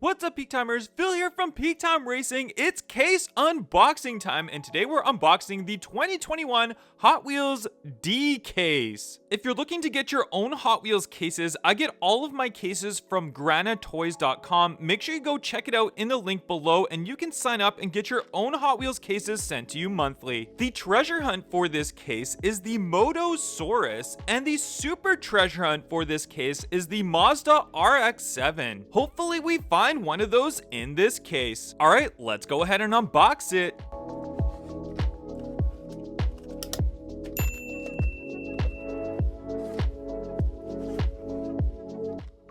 What's up, Peak Timers? Phil here from Peak Time Racing. It's case unboxing time, and today we're unboxing the 2021 Hot Wheels D case. If you're looking to get your own Hot Wheels cases, I get all of my cases from granatoys.com. Make sure you go check it out in the link below, and you can sign up and get your own Hot Wheels cases sent to you monthly. The treasure hunt for this case is the Motosaurus, and the super treasure hunt for this case is the Mazda Rx7. Hopefully we find one of those in this case. All right, let's go ahead and unbox it.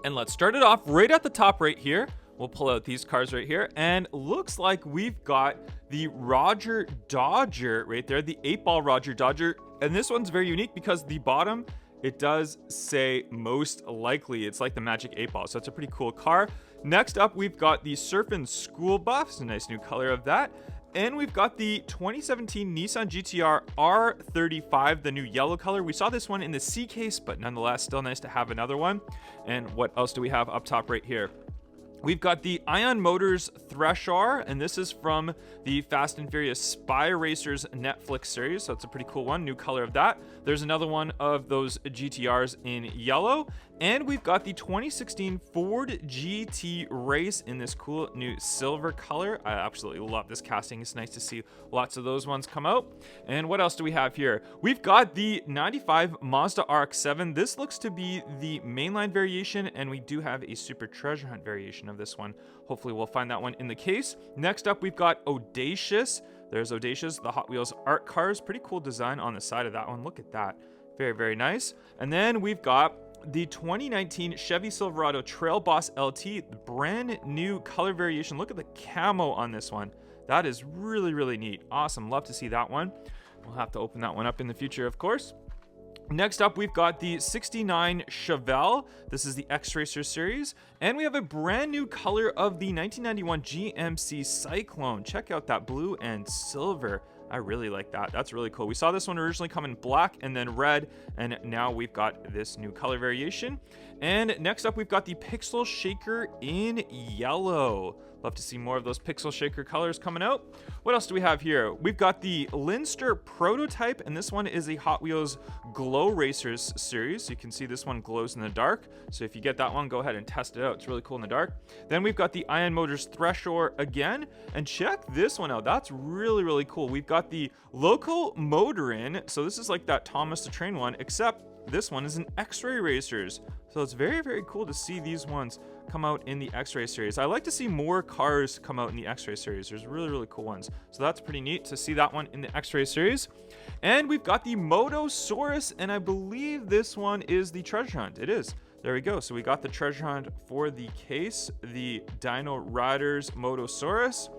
And let's start it off right at the top right here. We'll pull out these cars right here, and looks like we've got the Roger Dodger right there, the 8-ball Roger Dodger. And this one's very unique because the bottom, it does say most likely. It's like the magic 8-ball, so it's a pretty cool car. Next up, we've got the Surfin' School Buff. It's a nice new color of that. And we've got the 2017 Nissan Gtr R35, the new yellow color. We saw this one in the C case, but nonetheless, still nice to have another one. And what else do we have up top right here? We've got the Ion Motors Thresher, and this is from the Fast and Furious Spy Racers Netflix series, so it's a pretty cool one, new color of that. There's another one of those GTRs in yellow, and we've got the 2016 Ford GT Race in this cool new silver color. I absolutely love this casting. It's nice to see lots of those ones come out. And what else do we have here? We've got the 95 Mazda Rx7. This looks to be the mainline variation, and we do have a super treasure hunt variation of this one. Hopefully we'll find that one in the case. Next up, we've got Audacious. There's Audacious, the Hot Wheels art cars. Pretty cool design on the side of that one. Look at that. Very, very nice. And then we've got the 2019 Chevy Silverado Trail Boss LT, the brand new color variation. Look at the camo on this one. That is really, really neat. Awesome. Love to see that one. We'll have to open that one up in the future, of course. Next up, we've got the 69 Chevelle. This is the X-Racer series. And we have a brand new color of the 1991 GMC Cyclone. Check out that blue and silver. I really like that. That's really cool. We saw this one originally come in black and then red, and now we've got this new color variation. And next up, we've got the Pixel Shaker in yellow. Love to see more of those Pixel Shaker colors coming out. What else do we have here? We've got the Linster Prototype, and this one is a Hot Wheels Glow Racers series. You can see this one glows in the dark. So if you get that one, go ahead and test it out. It's really cool in the dark. Then we've got the Ion Motors Thresher again. And check this one out. That's really, really cool. We've got the Loco Motorin. So this is like that Thomas the Train one, except this one is an X-Ray Racers. So it's very, very cool to see these ones come out in the X-Ray series. I like to see more cars come out in the X-Ray series. There's really, really cool ones. So that's pretty neat to see that one in the X-Ray series. And we've got the Motosaurus, and I believe this one is the treasure hunt. It is. There we go. So we got the treasure hunt for the case, the Dino Riders Motosaurus.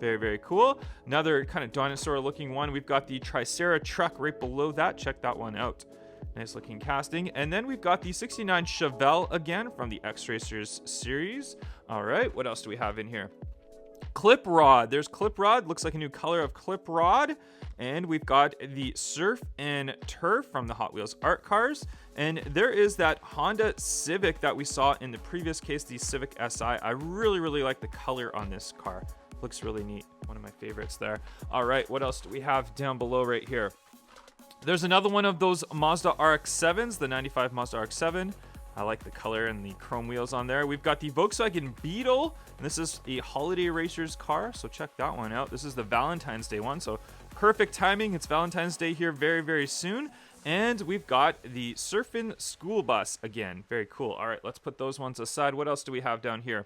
Very, very cool. Another kind of dinosaur looking one. We've got the Tricera truck right below that. Check that one out. Nice looking casting. And then we've got the 69 Chevelle again from the X-Racers series. All right, what else do we have in here? Clip Rod. There's Clip Rod. Looks like a new color of Clip Rod. And we've got the Surf and Turf from the Hot Wheels art cars. And there is that Honda Civic that we saw in the previous case, the Civic Si. I really, really like the color on this car. Looks really neat. One of my favorites there. All right, what else do we have down below right here? There's another one of those Mazda Rx7s, the 95 Mazda Rx7. I like the color and the chrome wheels on there. We've got the Volkswagen Beetle, and this is a Holiday Racers car, so check that one out. This is the Valentine's Day one, so perfect timing. It's Valentine's Day here very, very soon. And we've got the Surfin' School Bus again. Very cool. All right, let's put those ones aside. What else do we have down here?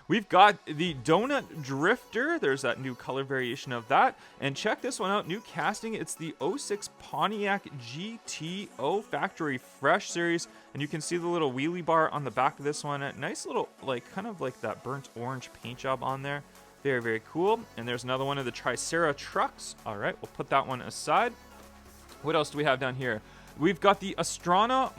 We've got the Donut Drifter. There's that new color variation of that. And check this one out. New casting. It's the 06 Pontiac Gto Factory Fresh series. And you can see the little wheelie bar on the back of this one. A nice little, like, kind of like that burnt orange paint job on there. Very, very cool. And there's another one of the Tricera trucks. All right, we'll put that one aside. What else do we have down here? We've got the Astrana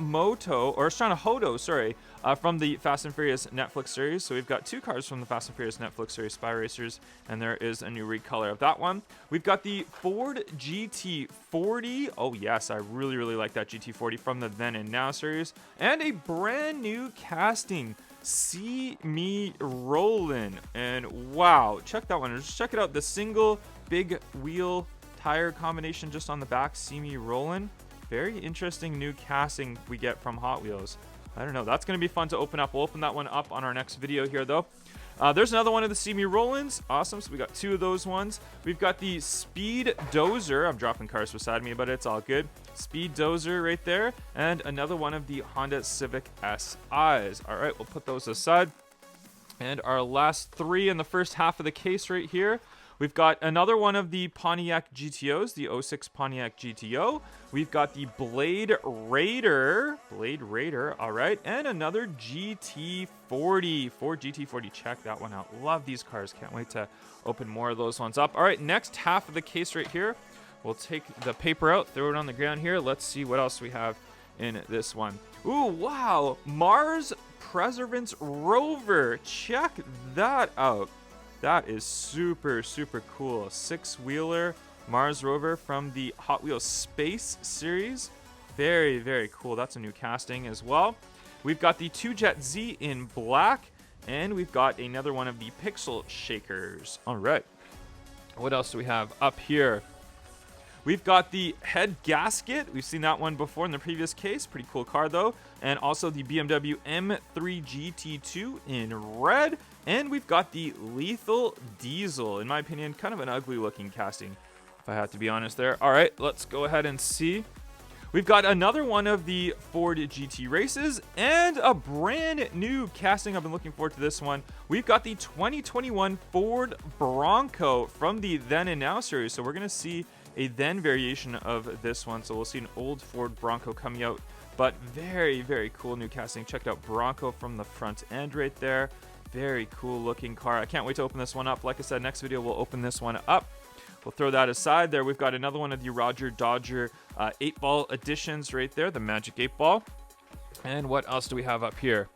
Hodo, from the Fast and Furious Netflix series. So we've got two cars from the Fast and Furious Netflix series, Spy Racers, and there is a new recolor of that one. We've got the Ford GT40. Oh yes, I really, really like that GT40 from the Then and Now series. And a brand new casting. See Me Rollin'. And wow, check that one. Just check it out. The single big wheel tire combination just on the back. See Me Rollin'. Very interesting new casting we get from Hot Wheels. I don't know. That's going to be fun to open up. We'll open that one up on our next video here, though. There's another one of the See Me Rollins. Awesome. So we got 2 of those ones. We've got the Speed Dozer. I'm dropping cars beside me, but it's all good. Speed Dozer right there. And another one of the Honda Civic SIs. All right, we'll put those aside. And our last 3 in the first half of the case right here. We've got another one of the Pontiac GTOs, the 06 Pontiac GTO. We've got the Blade Raider, all right, and another GT40, Ford GT40. Check that one out. Love these cars. Can't wait to open more of those ones up. All right, next half of the case right here. We'll take the paper out, throw it on the ground here. Let's see what else we have in this one. Ooh, wow, Mars Perseverance Rover. Check that out. That is super, super cool. 6-wheeler Mars Rover from the Hot Wheels Space series. Very, very cool. That's a new casting as well. We've got the 2Jet Z in black, and we've got another one of the Pixel Shakers. All right. What else do we have up here? We've got the head gasket. We've seen that one before in the previous case. Pretty cool car, though. And also the BMW M3 GT2 in red. And we've got the Lethal Diesel. In my opinion, kind of an ugly-looking casting, if I have to be honest there. All right, let's go ahead and see. We've got another one of the Ford GT races and a brand new casting. I've been looking forward to this one. We've got the 2021 Ford Bronco from the Then and Now series. So we're going to see a then variation of this one. So we'll see an old Ford Bronco coming out, but very, very cool new casting. Check out Bronco from the front end right there. Very cool looking car. I can't wait to open this one up. Like I said, next video we'll open this one up. We'll throw that aside there. We've got another one of the Roger Dodger 8-ball editions right there, the Magic 8-ball. And what else do we have up here?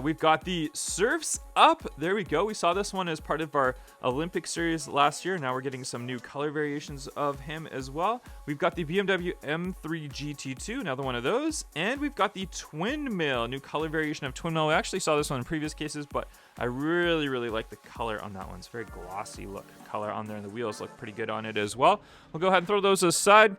We've got the Surfs Up. There we go. We saw this one as part of our Olympic series last year. Now we're getting some new color variations of him as well. We've got the BMW M3 GT2, another one of those. And we've got the Twin Mill, new color variation of Twin Mill. We actually saw this one in previous cases, but I really, really like the color on that one. It's very glossy look color on there, and the wheels look pretty good on it as well. We'll go ahead and throw those aside,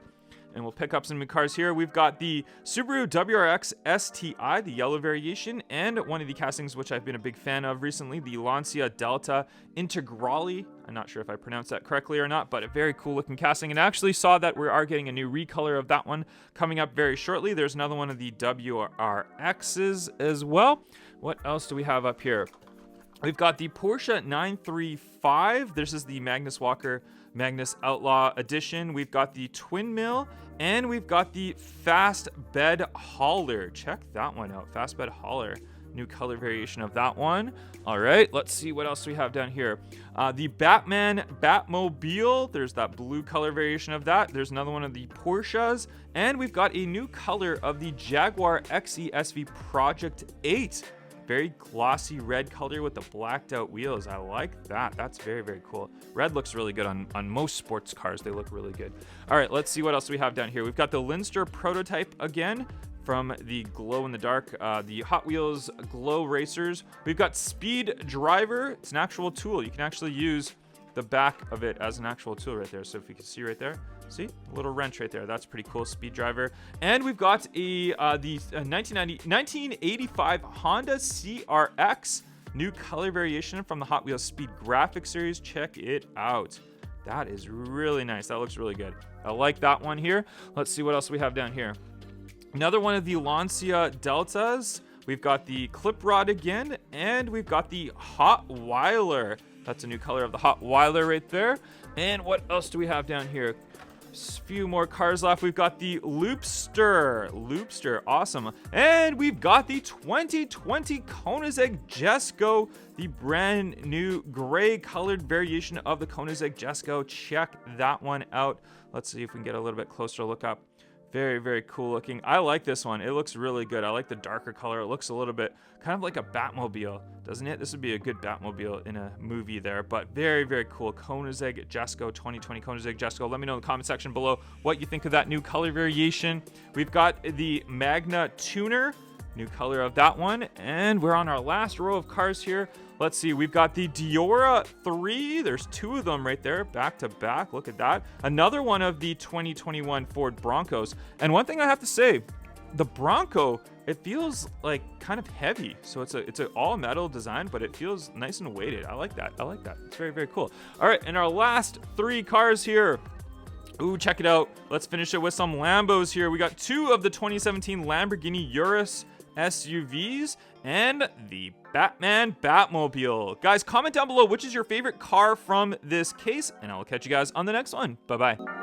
and we'll pick up some new cars here. We've got the Subaru Wrx Sti, the yellow variation, and one of the castings which I've been a big fan of recently, the Lancia Delta Integrale. I'm not sure if I pronounced that correctly or not, but a very cool looking casting. And I actually saw that we are getting a new recolor of that one coming up very shortly. There's another one of the WRXs as well. What else do we have up here? We've got the Porsche 935. This is the Magnus Walker Magnus Outlaw Edition. We've got the Twin Mill, and we've got the Fast Bed Hauler. Check that one out. Fast Bed Hauler. New color variation of that one. All right, let's see what else we have down here. The Batman Batmobile. There's that blue color variation of that. There's another one of the Porsches, and we've got a new color of the Jaguar Xe Sv Project 8. Very glossy red color with the blacked out wheels. I like that. That's very, very cool. Red looks really good on most sports cars. They look really good. All right, let's see what else we have down here. We've got the Linster Prototype again from the glow in the dark, the Hot Wheels Glow Racers. We've got Speed Driver. It's an actual tool. You can actually use the back of it as an actual tool right there. So if you can see right there, see a little wrench right there. That's pretty cool. Speed Driver. And we've got the 1985 Honda CRX, new color variation from the Hot Wheels Speed Graphic series. Check it out. That is really nice. That looks really good. I like that one here. Let's see what else we have down here. Another one of the Lancia Deltas. We've got the Clip Rod again, and we've got the Hot Weiler. That's a new color of the Hot Weiler right there. And what else do we have down here? A few more cars left. We've got the Loopster, awesome. And we've got the 2020 Koenigsegg Jesko, the brand new gray colored variation of the Koenigsegg Jesko. Check that one out. Let's see if we can get a little bit closer look up. Very, very cool looking. I like this one. It looks really good. I like the darker color. It looks a little bit kind of like a Batmobile, doesn't it? This would be a good Batmobile in a movie there, but very, very cool. Koenigsegg Jesko, 2020 Koenigsegg Jesko. Let me know in the comment section below what you think of that new color variation. We've got the Magna Tuner, New color of that one. And we're on our last row of cars here. Let's see, we've got the Diora 3. There's 2 of them right there, back to back. Look at that. Another one of the 2021 Ford Broncos. And one thing I have to say, the Bronco, it feels like kind of heavy. So it's an all metal design, but it feels nice and weighted. I like that. It's very, very cool. All right, and our last 3 cars here. Ooh, check it out. Let's finish it with some Lambos here. We got 2 of the 2017 Lamborghini Urus SUVs and the Batman Batmobile. Guys, comment down below which is your favorite car from this case, and I will catch you guys on the next one. Bye-bye.